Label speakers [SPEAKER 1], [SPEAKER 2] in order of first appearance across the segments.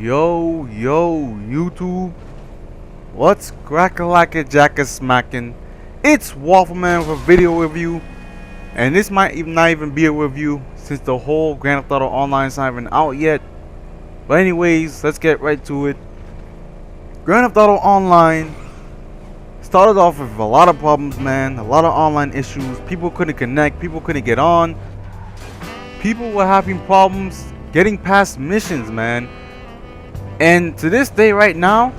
[SPEAKER 1] Yo, YouTube. What's crackalacka jack is smacking? It's Waffleman with a video review. And this might even not even be a review since the whole Grand Theft Auto Online is not even out yet. But anyways, let's get right to it. Grand Theft Auto Online started off with a lot of problems, man. A lot of online issues. People couldn't connect. People couldn't get on. People were having problems getting past missions, man. And to this day right now,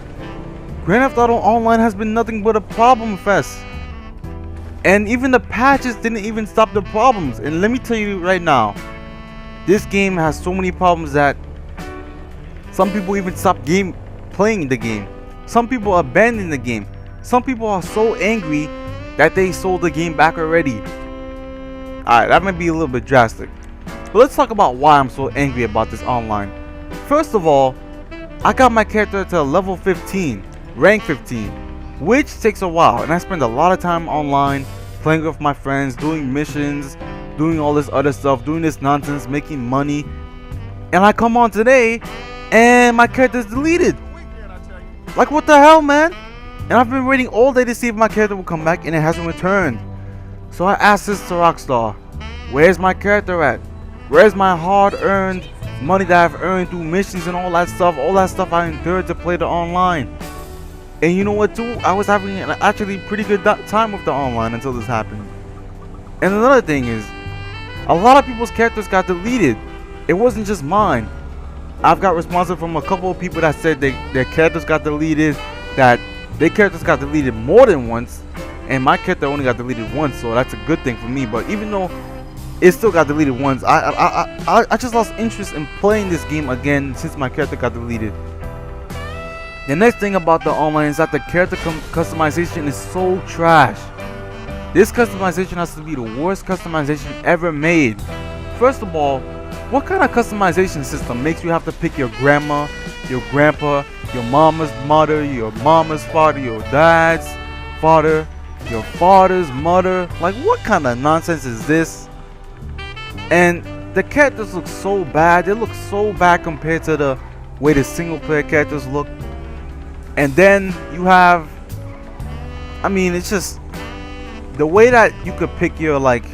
[SPEAKER 1] Grand Theft Auto Online has been nothing but a problem fest. And even the patches didn't even stop the problems. And let me tell you right now, this game has so many problems that some people even stopped playing the game. Some people abandoned the game. Some people are so angry that they sold the game back already. Alright, that might be a little bit drastic. But let's talk about why I'm so angry about this online. First of all, I got my character to level 15, rank 15, which takes a while, and I spend a lot of time online playing with my friends, doing missions, doing all this other stuff, doing this nonsense, making money. And I come on today and my character's deleted. Like, what the hell, man? And I've been waiting all day to see if my character will come back, and it hasn't returned. So I asked this to Rockstar, where's my character at? Where's my hard-earned money that I've earned through missions and all that stuff I endured to play the online? And you know what too, I was having an actually pretty good time with the online until this happened. And another thing is, a lot of people's characters got deleted. It wasn't just mine. I've got responses from a couple of people that said their characters got deleted, that their characters got deleted more than once, and my character only got deleted once, so that's a good thing for me. But even though it still got deleted once, I just lost interest in playing this game again since my character got deleted. The next thing about the online is that the character customization is so trash. This customization has to be the worst customization ever made. First of all, what kind of customization system makes you have to pick your grandma, your grandpa, your mama's mother, your mama's father, your dad's father, your father's mother? Like, what kind of nonsense is this? And the characters look so bad. They look so bad compared to the way the single player characters look. And then you have, I mean, it's just the way that you could pick your like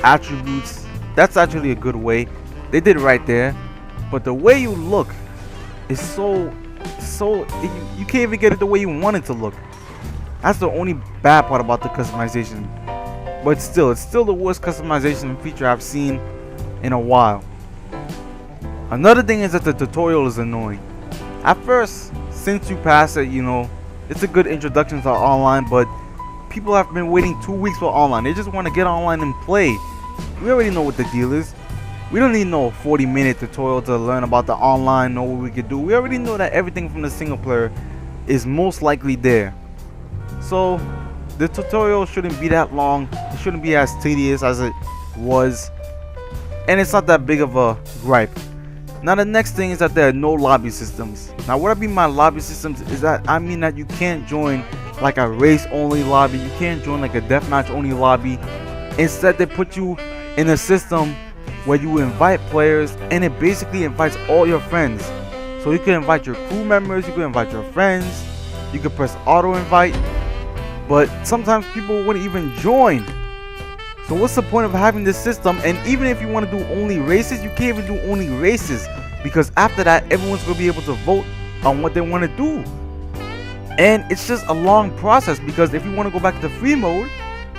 [SPEAKER 1] attributes. That's actually a good way. They did it right there. But the way you look is so you can't even get it the way you want it to look. That's the only bad part about the customization. But still, it's still the worst customization feature I've seen in a while. Another thing is that the tutorial is annoying. At first, since you pass it, you know, it's a good introduction to online, but people have been waiting 2 weeks for online. They just want to get online and play. We already know what the deal is. We don't need no 40-minute tutorial to learn about the online, know what we could do. We already know that everything from the single player is most likely there. So the tutorial shouldn't be that long. It shouldn't be as tedious as it was. And it's not that big of a gripe. Now the next thing is that there are no lobby systems. Now what I mean by lobby systems is that I mean that you can't join like a race only lobby. You can't join like a deathmatch only lobby. Instead they put you in a system where you invite players, and it basically invites all your friends. So you can invite your crew members, you can invite your friends, you can press auto invite, but sometimes people wouldn't even join. So what's the point of having this system? And even if you want to do only races, you can't even do only races, because after that everyone's going to be able to vote on what they want to do. And it's just a long process, because if you want to go back to free mode,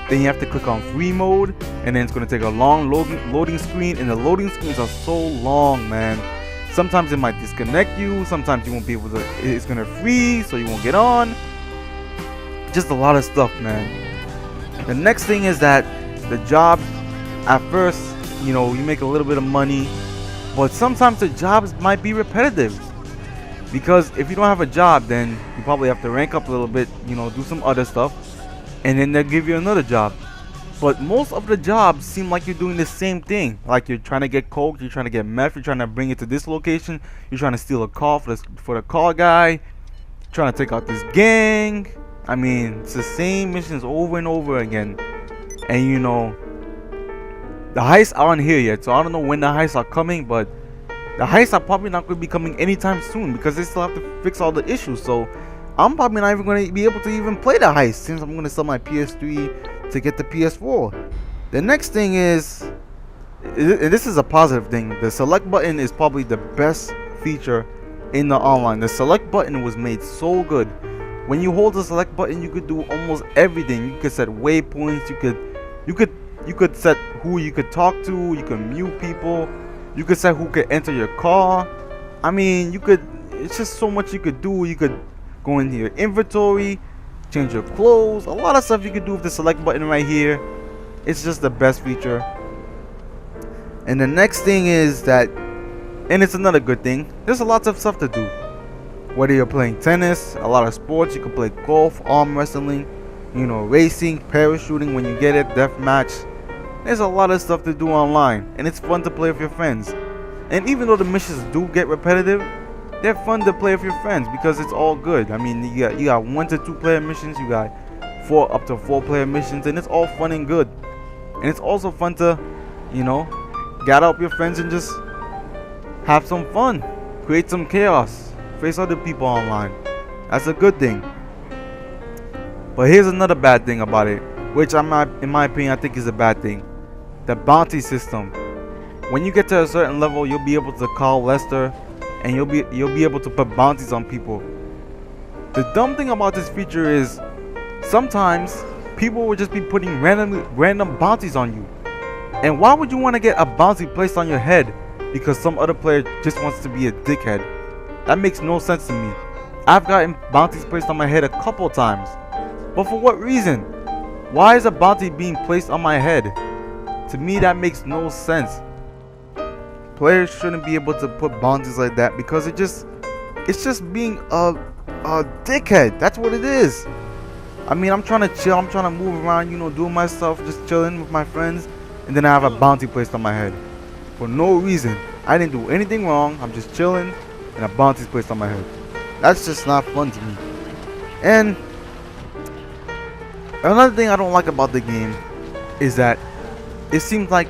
[SPEAKER 1] then you have to click on free mode, and then it's going to take a long loading screen, and the loading screens are so long, man. Sometimes it might disconnect you, sometimes you won't be able to, it's going to freeze, so you won't get on. Just a lot of stuff, man. The next thing is that the jobs, at first, you know, you make a little bit of money, but sometimes the jobs might be repetitive, because if you don't have a job, then you probably have to rank up a little bit, you know, do some other stuff, and then they'll give you another job. But most of the jobs seem like you're doing the same thing. Like you're trying to get coke, you're trying to get meth, you're trying to bring it to this location, you're trying to steal a car for the car guy, trying to take out this gang. I mean, it's the same missions over and over again. And you know, the heists aren't here yet, so I don't know when the heists are coming, but The heists are probably not going to be coming anytime soon because they still have to fix all the issues. So I'm probably not even going to be able to even play the heist since I'm going to sell my PS3 to get the PS4. The next thing is, and this is a positive thing, the select button is probably the best feature in the online. The select button was made so good. When you hold the select button, you could do almost everything. You could set waypoints, you could set who you could talk to, you could mute people, you could set who could enter your car. I mean, it's just so much you could do. You could go into your inventory, change your clothes, a lot of stuff you could do with the select button right here. It's just the best feature. And the next thing is that, and it's another good thing, there's a lot of stuff to do. Whether you're playing tennis, a lot of sports, you can play golf, arm wrestling, you know, racing, parachuting when you get it, deathmatch. There's a lot of stuff to do online, and it's fun to play with your friends. And even though the missions do get repetitive, they're fun to play with your friends because it's all good. I mean, you got 1 to 2 player missions, you got 4 up to 4 player missions, and it's all fun and good. And it's also fun to, you know, gather up your friends and just have some fun, create some chaos, face other people online. That's a good thing. But here's another bad thing about it, which in my opinion, I think is a bad thing. The bounty system. When you get to a certain level, you'll be able to call Lester, and you'll be able to put bounties on people. The dumb thing about this feature is sometimes people will just be putting random bounties on you. And why would you want to get a bounty placed on your head because some other player just wants to be a dickhead? That makes no sense to me. I've gotten bounties placed on my head a couple times, but for what reason? Why is a bounty being placed on my head? To me, that makes no sense. Players shouldn't be able to put bounties like that because it's just being a dickhead. That's what it is. I mean, I'm trying to chill, I'm trying to move around, you know, doing my stuff, just chilling with my friends, and then I have a bounty placed on my head for no reason. I didn't do anything wrong. I'm just chilling, and a bounty's placed on my head. That's just not fun to me. And another thing I don't like about the game is that it seems like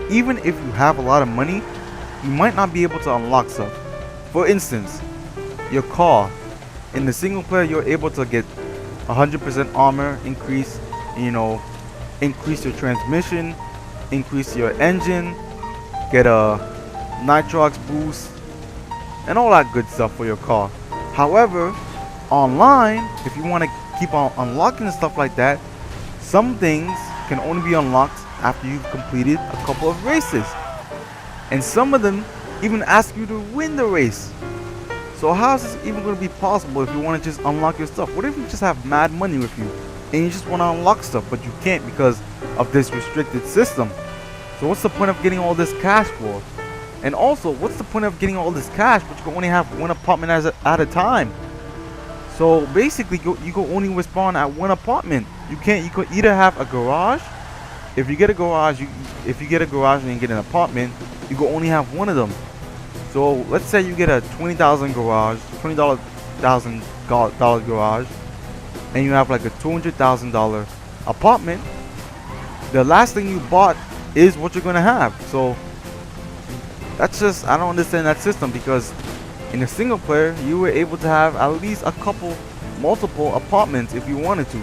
[SPEAKER 1] even if you have a lot of money, you might not be able to unlock stuff. For instance, your car. In the single player, you're able to get 100% armor increase, you know, increase your transmission, increase your engine, get a nitrox boost, and all that good stuff for your car. However, online, if you want to keep on unlocking stuff like that, some things can only be unlocked after you've completed a couple of races, and some of them even ask you to win the race. So how is this even going to be possible if you want to just unlock your stuff? What if you just have mad money with you and you just want to unlock stuff, but you can't because of this restricted system? So what's the point of getting all this cash for? And also, what's the point of getting all this cash but you can only have one apartment at a time? So basically, you can only respawn at one apartment. You could either have a garage. If you get a garage, and you get an apartment, you can only have one of them. So let's say you get a $20,000 garage, and you have like a $200,000 apartment. The last thing you bought is what you're gonna have. So that's just, I don't understand that system, because in a single player you were able to have at least multiple apartments if you wanted to.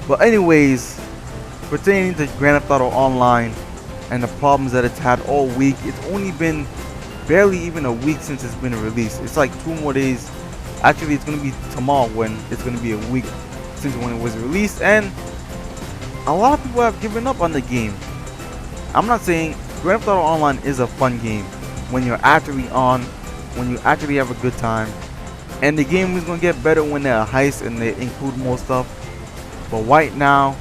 [SPEAKER 1] But anyways, pertaining to Grand Theft Auto Online and the problems that it's had all week, it's only been barely even a week since it's been released. It's like 2 more days. Actually, it's going to be tomorrow when it's going to be a week since when it was released, and a lot of people have given up on the game. I'm not saying Grand Theft Auto Online is a fun game when you're actually on, when you actually have a good time, and the game is going to get better when they're a heist and they include more stuff. But right now,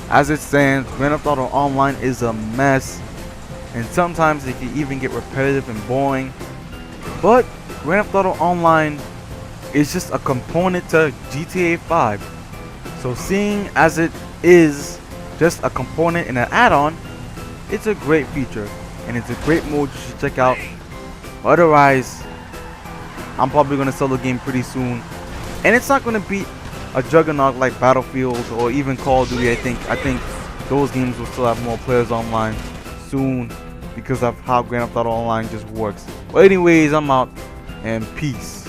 [SPEAKER 1] as it stands, Grand Theft Auto Online is a mess, and sometimes it can even get repetitive and boring. But Grand Theft Auto Online is just a component to GTA 5. So seeing as it is just a component and an add-on, it's a great feature, and it's a great mode you should check out. Otherwise, I'm probably going to sell the game pretty soon, and it's not going to be a juggernaut like Battlefield or even Call of Duty. I think those games will still have more players online soon. because of how Grand Theft Auto Online just works. But anyways, I'm out and peace.